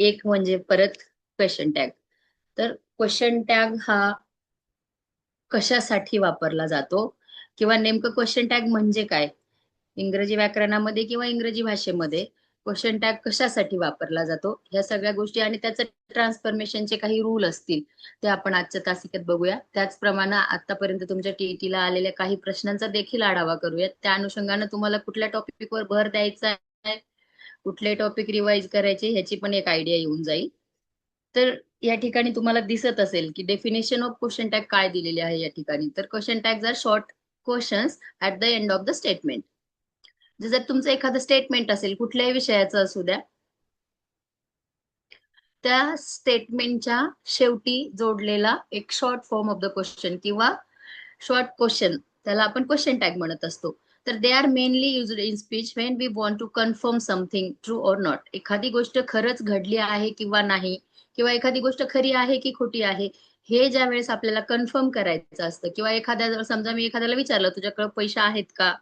एक म्हणजे परत क्वेश्चन टॅग. तर क्वेश्चन टॅग हा कशासाठी वापरला जातो किंवा नेमकं क्वेश्चन टॅग म्हणजे काय, इंग्रजी व्याकरणामध्ये किंवा इंग्रजी भाषेमध्ये क्वेश्चन टॅग कशासाठी वापरला जातो, ह्या सगळ्या गोष्टी आणि त्याचं ट्रान्सफॉर्मेशनचे काही रूल असतील ते आपण आजच्या तासिकेत बघूया. त्याचप्रमाणे आतापर्यंत तुमच्या टीईटीला आलेल्या काही प्रश्नांचा देखील आढावा करूयात. त्या अनुषंगाने तुम्हाला कुठल्या टॉपिकवर भर द्यायचा आहे, कुठले टॉपिक रिवाइज करायचे ह्याची पण एक आयडिया येऊन जाईल. तर या ठिकाणी तुम्हाला दिसत असेल की डेफिनेशन ऑफ क्वेश्चन टॅग काय दिलेले आहे या ठिकाणी. तर question tags are short questions at the end of the statement. जर तुमचं एखादं स्टेटमेंट असेल कुठल्याही विषयाचं असू द्या, त्या स्टेटमेंटच्या शेवटी जोडलेला एक short form of the question किंवा शॉर्ट क्वेश्चन, त्याला आपण क्वेश्चन टॅग म्हणत असतो. तर they are mainly used in speech when we want to confirm something true or not. एखादी गोष्ट खरंच घडली आहे किंवा नाही, किंवा एखादी गोष्ट खरी आहे की खोटी आहे, हे ज्या वेळेस आपल्याला कन्फर्म करायचं असतं, किंवा एखाद्या समजा मी एखाद्याला विचारलं तुझ्याकडे पैसे आहेत का,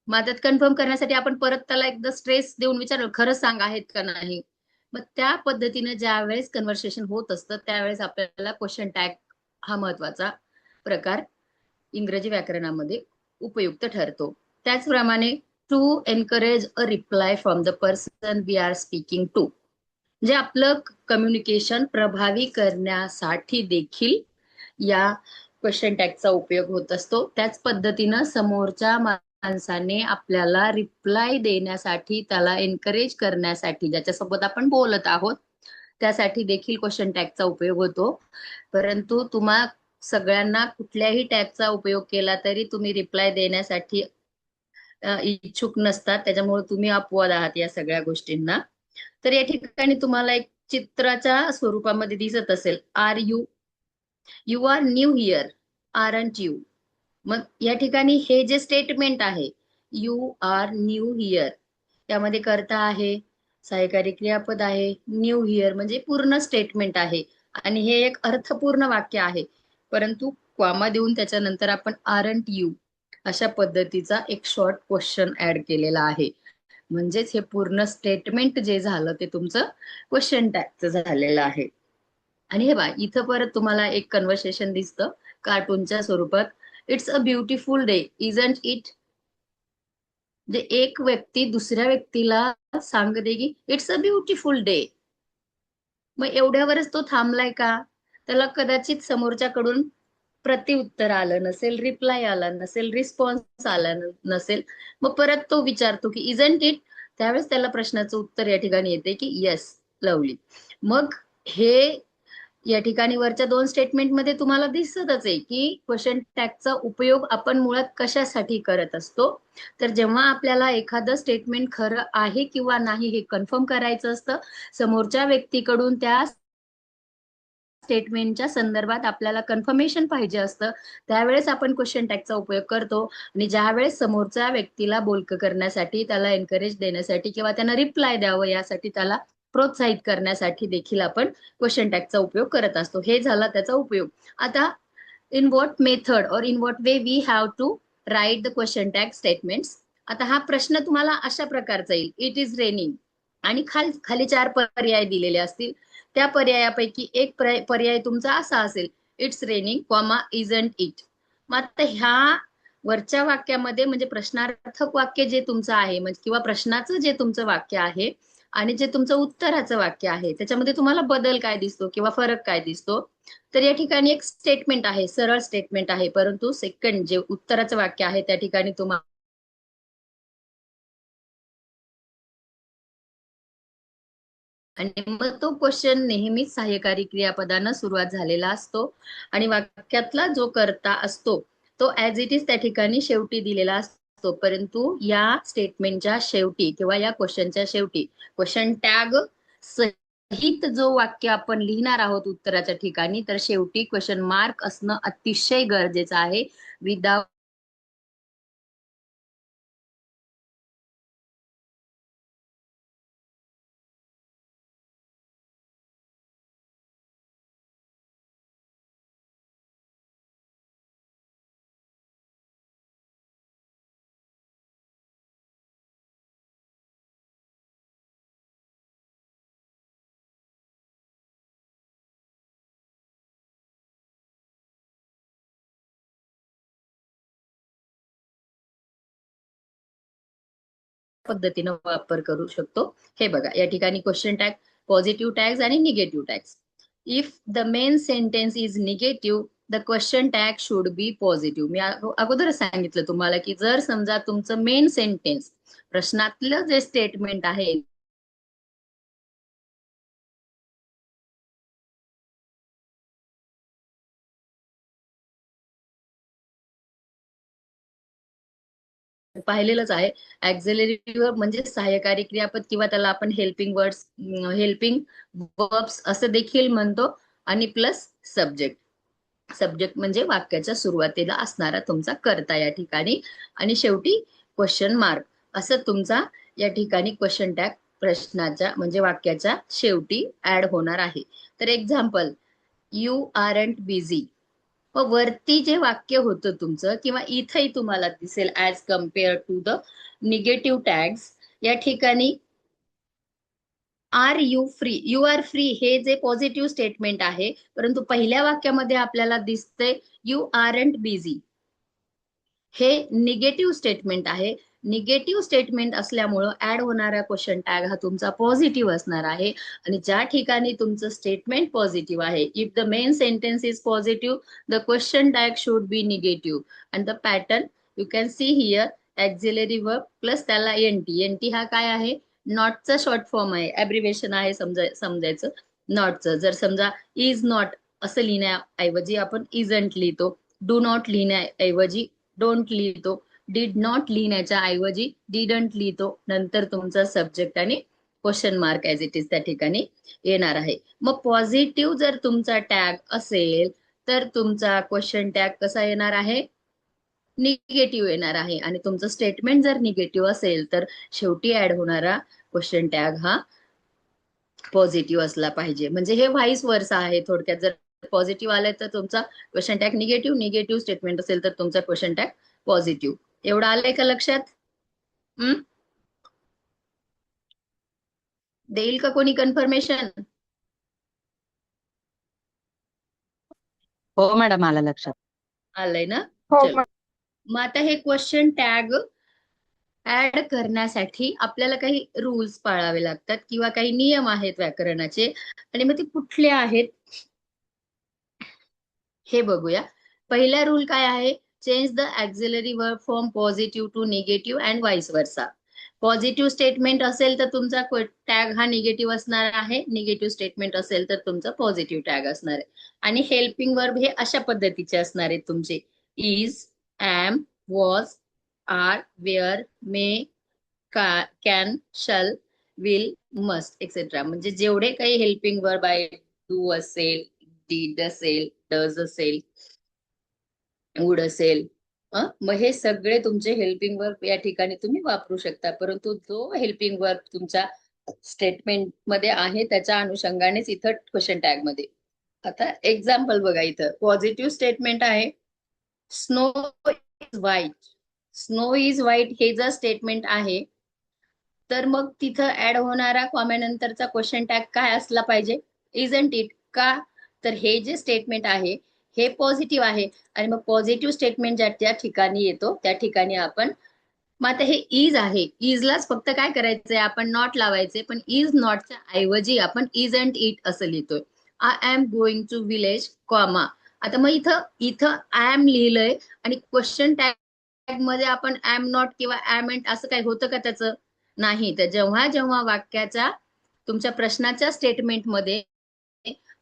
मग त्यात कन्फर्म करण्यासाठी आपण परत त्याला एकदा स्ट्रेस देऊन विचारलं खरंच सांग आहेत का नाही. मग त्या पद्धतीने ज्या वेळेस कन्व्हर्सेशन होत असतं त्यावेळेस आपल्याला क्वेश्चन टॅग हा महत्वाचा प्रकार इंग्रजी व्याकरणामध्ये उपयुक्त ठरतो. त्याचप्रमाणे to encourage a reply from the person we are speaking to, म्हणजे आपलं कम्युनिकेशन प्रभावी करण्यासाठी देखील या क्वेश्चन टॅगचा उपयोग होत असतो. त्याच पद्धतीनं समोरच्या माणसाने आपल्याला रिप्लाय देण्यासाठी, त्याला एनकरेज करण्यासाठी, ज्याच्यासोबत आपण बोलत आहोत त्यासाठी देखील क्वेश्चन टॅगचा उपयोग होतो. परंतु तुम्हा सगळ्यांना कुठल्याही टॅगचा उपयोग केला तरी तुम्ही रिप्लाय देण्यासाठी इच्छुक नसतात, त्याच्यामुळे तुम्ही अपवाद आहात या सगळ्या गोष्टींना. तर या ठिकाणी तुम्हाला एक चित्राच्या स्वरूपामध्ये दिसत असेल, are you, you are new here, aren't you. मग या ठिकाणी हे जे स्टेटमेंट आहे, यू आर न्यू हिअर, त्यामध्ये कर्ता आहे, सहाय्यकारी क्रियापद आहे, न्यू हिअर म्हणजे पूर्ण स्टेटमेंट आहे आणि हे एक अर्थपूर्ण वाक्य आहे. परंतु क्वामा देऊन त्याच्यानंतर आपण आरंट यू अशा पद्धतीचा एक शॉर्ट क्वेश्चन ऍड केलेला आहे. म्हणजेच हे पूर्ण स्टेटमेंट जे झालं ते तुमचं क्वेश्चन टॅगचं झालेलं आहे. आणि हे बा इथं परत तुम्हाला एक कन्व्हर्सेशन दिसतं कार्टूनच्या स्वरूपात. It's a beautiful day isn't it. म्हणजे एक व्यक्ती दुसऱ्या व्यक्तीला सांगते की इट्स अ ब्युटिफुल डे. मग एवढ्यावरच तो थांबलाय का, त्याला कदाचित समोरच्याकडून प्रतिउत्तर आलं नसेल, रिप्लाय आला नसेल, रिस्पॉन्स आला नसेल. मग परत तो विचारतो की इजंट इट. त्यावेळेस त्याला प्रश्नाचं उत्तर या ठिकाणी येते की येस, लवली. मग हे या ठिकाणी वरच्या दोन स्टेटमेंटमध्ये तुम्हाला दिसतच आहे की क्वेश्चन टॅगचा उपयोग आपण मुळात कशासाठी करत असतो. तर जेव्हा आपल्याला एखादं स्टेटमेंट खरं आहे किंवा नाही हे कन्फर्म करायचं असतं, समोरच्या व्यक्तीकडून त्या स्टेटमेंटच्या संदर्भात आपल्याला कन्फर्मेशन पाहिजे असतं, त्यावेळेस आपण क्वेश्चन टॅगचा उपयोग करतो. आणि ज्या वेळेस समोरच्या व्यक्तीला बोलकं करण्यासाठी, त्याला एनकरेज देण्यासाठी किंवा त्यांना रिप्लाय द्यावं यासाठी, त्याला प्रोत्साहित करण्यासाठी देखील आपण क्वेश्चन टॅगचा उपयोग करत असतो. हे झाला त्याचा उपयोग. आता in what method or in what way we have to write the question tag statements. आता हा प्रश्न तुम्हाला अशा प्रकारचा येईल, इट इज रेनिंग, आणि खाली चार पर्याय दिलेले असतील. त्या पर्यायापैकी एक पर्याय तुमचा असा असेल, it's raining comma isn't it. मग आता ह्या वरच्या वाक्यामध्ये म्हणजे प्रश्नार्थक वाक्य जे तुमचं आहे म्हणजे किंवा प्रश्नाचं जे तुमचं वाक्य आहे आणि जे तुमचं उत्तराचं वाक्य आहे त्याच्यामध्ये तुम्हाला बदल काय दिसतो किंवा फरक काय दिसतो. तर या ठिकाणी एक स्टेटमेंट आहे, सरळ स्टेटमेंट आहे, परंतु सेकंड जे उत्तराचं वाक्य आहे त्या ठिकाणी तुम्हाला आणि मग तो क्वेश्चन नेहमीच सहाय्यकारी क्रियापदानं सुरुवात झालेला असतो आणि वाक्यातला जो कर्ता असतो तो ऍज इट इज त्या ठिकाणी शेवटी दिलेला असतो. परंतु या स्टेटमेंटच्या शेवटी किंवा या क्वेश्चनच्या शेवटी क्वेश्चन टॅग सहित जो वाक्य आपण लिहिणार आहोत उत्तराच्या ठिकाणी, तर शेवटी क्वेश्चन मार्क असणं अतिशय गरजेचं आहे. विदाउट पद्धतीने वापर करू शकतो हे बघा. या ठिकाणी क्वेश्चन टॅग, पॉझिटिव्ह टॅग्स आणि negative tags. If the main sentence is negative the question tag should be positive. मी अगोदरच सांगितलं तुम्हाला की जर समजा तुमचं मेन सेंटेन्स, प्रश्नातलं जे स्टेटमेंट आहे पाहिलेलंच आहे, ऍक्झिलरी वर्ब म्हणजे सहाय्यकारी क्रियापद किंवा त्याला आपण हेल्पिंग वर्ड्स, हेल्पिंग वर्ब्स असं देखील म्हणतो. आणि प्लस सब्जेक्ट. सब्जेक्ट म्हणजे वाक्याच्या सुरुवातीला असणारा तुमचा कर्ता या ठिकाणी, आणि शेवटी क्वेश्चन मार्क असं तुमचा या ठिकाणी क्वेश्चन टॅग प्रश्नाच्या म्हणजे वाक्याच्या शेवटी ऍड होणार आहे. तर एक्झाम्पल, यू आरंट बिझी. वरती जे वाक्य होतं तुमचं किंवा इथंही तुम्हाला दिसेल as compare to the negative tags, या ठिकाणी are you free, you are free हे जे पॉझिटिव्ह स्टेटमेंट आहे, परंतु पहिल्या वाक्यामध्ये आपल्याला दिसतंय यू आरंट बिझी, हे निगेटिव्ह स्टेटमेंट आहे. निगेटिव्ह स्टेटमेंट असल्यामुळं ऍड होणारा क्वेश्चन टॅग हा तुमचा पॉझिटिव्ह असणार आहे. आणि ज्या ठिकाणी तुमचं स्टेटमेंट पॉझिटिव्ह आहे, if the main sentence is positive the question tag should B negative. And the pattern you can see here, auxiliary verb plus त्याला एनटी. एनटी हा काय आहे, नॉटचा शॉर्ट फॉर्म आहे, ऍब्रिव्हेशन आहे समजायचं नॉटचं. जर समजा इज नॉट असं लिहिण्याऐवजी आपण इजंट लिहितो, डू नॉट लिहिण्याऐवजी डोंट लिहितो, डिड नॉट लिहिण्याच्या ऐवजी डिडंट लिहितो, नंतर तुमचा सब्जेक्ट आणि question mark as it is त्या ठिकाणी येणार आहे. मग पॉझिटिव्ह जर तुमचा टॅग असेल तर तुमचा क्वेश्चन टॅग कसा येणार आहे, निगेटिव्ह येणार आहे. आणि तुमचं स्टेटमेंट जर निगेटिव्ह असेल तर शेवटी ऍड होणारा क्वेश्चन टॅग हा पॉझिटिव्ह असला पाहिजे. म्हणजे हे व्हाईस वर्सा आहे थोडक्यात. जर पॉझिटिव्ह आलाय तर तुमचा question tag negative, negative statement असेल तर तुमचा क्वेश्चन टॅग पॉझिटिव्ह. एवढं आलंय का लक्षात? हम्म, देईल का कोणी कन्फर्मेशन? हो मॅडम, आलं लक्षात. आलंय ना? हो चलो, मग आता हे क्वेश्चन टॅग ऍड करण्यासाठी आपल्याला काही रूल्स पाळावे लागतात किंवा काही नियम आहेत व्याकरणाचे. आणि मग ते कुठले आहेत हे बघूया. पहिला रूल काय आहे, change the auxiliary verb from positive to negative and vice versa. Positive statement असेल तर तुमचा टॅग हा निगेटिव्ह असणार आहे, निगेटिव्ह स्टेटमेंट असेल तर तुमचा पॉझिटिव्ह टॅग असणार आहे. आणि हेल्पिंग वर्ब हे अशा पद्धतीचे असणार आहेत तुमचे, is, am, was, are, were, may, can, shall, will, must etcetera. म्हणजे जेवढे काही हेल्पिंग वर्ब आहे, डू असेल, डीड असेल, डज असेल, वुड असेल, मग हे सगळे तुमचे हेल्पिंग वर्ब या ठिकाणी तुम्ही वापरू शकता. परंतु जो हेल्पिंग वर्ब तुमच्या स्टेटमेंट मध्ये आहे त्याच्या अनुषंगानेच इथं क्वेश्चन टॅग मध्ये. आता एक्झाम्पल बघा, इथं पॉझिटिव्ह स्टेटमेंट आहे, snow is white. Snow is white हे जर स्टेटमेंट आहे तर मग तिथं ऍड होणारा कॉम्यानंतरचा क्वेश्चन टॅग काय असला पाहिजे, इजंट इट. का तर हे जे स्टेटमेंट आहे हे पॉझिटिव्ह आहे, आणि मग पॉझिटिव्ह स्टेटमेंट ज्या त्या ठिकाणी येतो त्या ठिकाणी आपण, मग आता हे इज आहे, इजलाच फक्त काय करायचंय, आपण नॉट लावायचे. पण इज नॉटच्या ऐवजी आपण इजंट इट असं लिहितोय. I am going to village, comma. आता मग इथं इथं आय एम लिहिलंय आणि क्वेश्चन टॅग मध्ये आपण एम नॉट किंवा एमेंट असं काही होतं का त्याचं? नाही. तर जेव्हा जेव्हा वाक्याच्या तुमच्या प्रश्नाच्या स्टेटमेंटमध्ये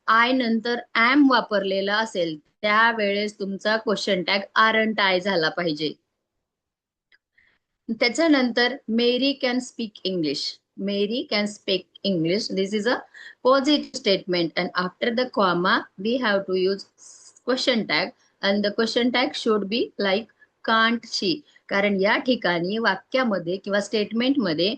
आय नंतर एम वापरलेला असेल त्यावेळेस तुमचा क्वेश्चन टॅग आरंट आय झाला पाहिजे. त्याच्यानंतर Mary can speak English, Mary can speak English, this is a positive statement. And after the comma we have to use question tag, and the question tag should be like can't she. कारण या ठिकाणी वाक्यामध्ये किंवा स्टेटमेंटमध्ये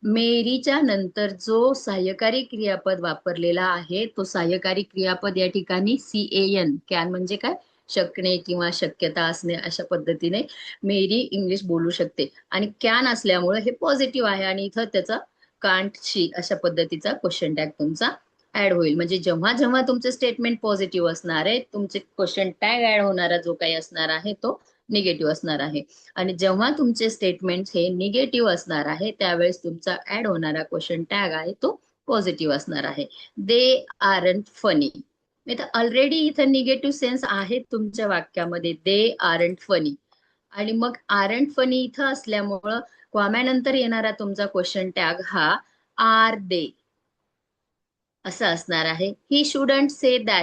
मेरीच्या नंतर जो सहाय्यकारी क्रियापद वापरलेला आहे तो सहाय्यकारी क्रियापद या ठिकाणी CAN, कॅन म्हणजे काय, शकणे किंवा शक्यता असणे, अशा पद्धतीने मेरी इंग्लिश बोलू शकते. आणि कॅन असल्यामुळे हे पॉझिटिव्ह आहे आणि इथं त्याचा कांट शी अशा पद्धतीचा क्वेश्चन टॅग तुमचा ऍड होईल. म्हणजे जेव्हा जेव्हा तुमचे स्टेटमेंट पॉझिटिव्ह असणार आहे तुमचे क्वेश्चन टॅग ऍड होणारा जो काही असणार आहे तो निगेटिव्ह असणार आहे. आणि जेव्हा तुमचे स्टेटमेंट हे निगेटिव्ह असणार आहे त्यावेळेस तुमचा ऍड होणारा क्वेश्चन टॅग आहे तो पॉझिटिव्ह असणार आहे. They aren't funny. तर ऑलरेडी इथं निगेटिव्ह सेन्स आहे तुमच्या वाक्यामध्ये, दे आरंट फनी. आणि मग आरंट फनी इथं असल्यामुळं कॉम्यानंतर येणारा तुमचा क्वेश्चन टॅग हा आर दे असा असणार आहे. He shouldn't say that.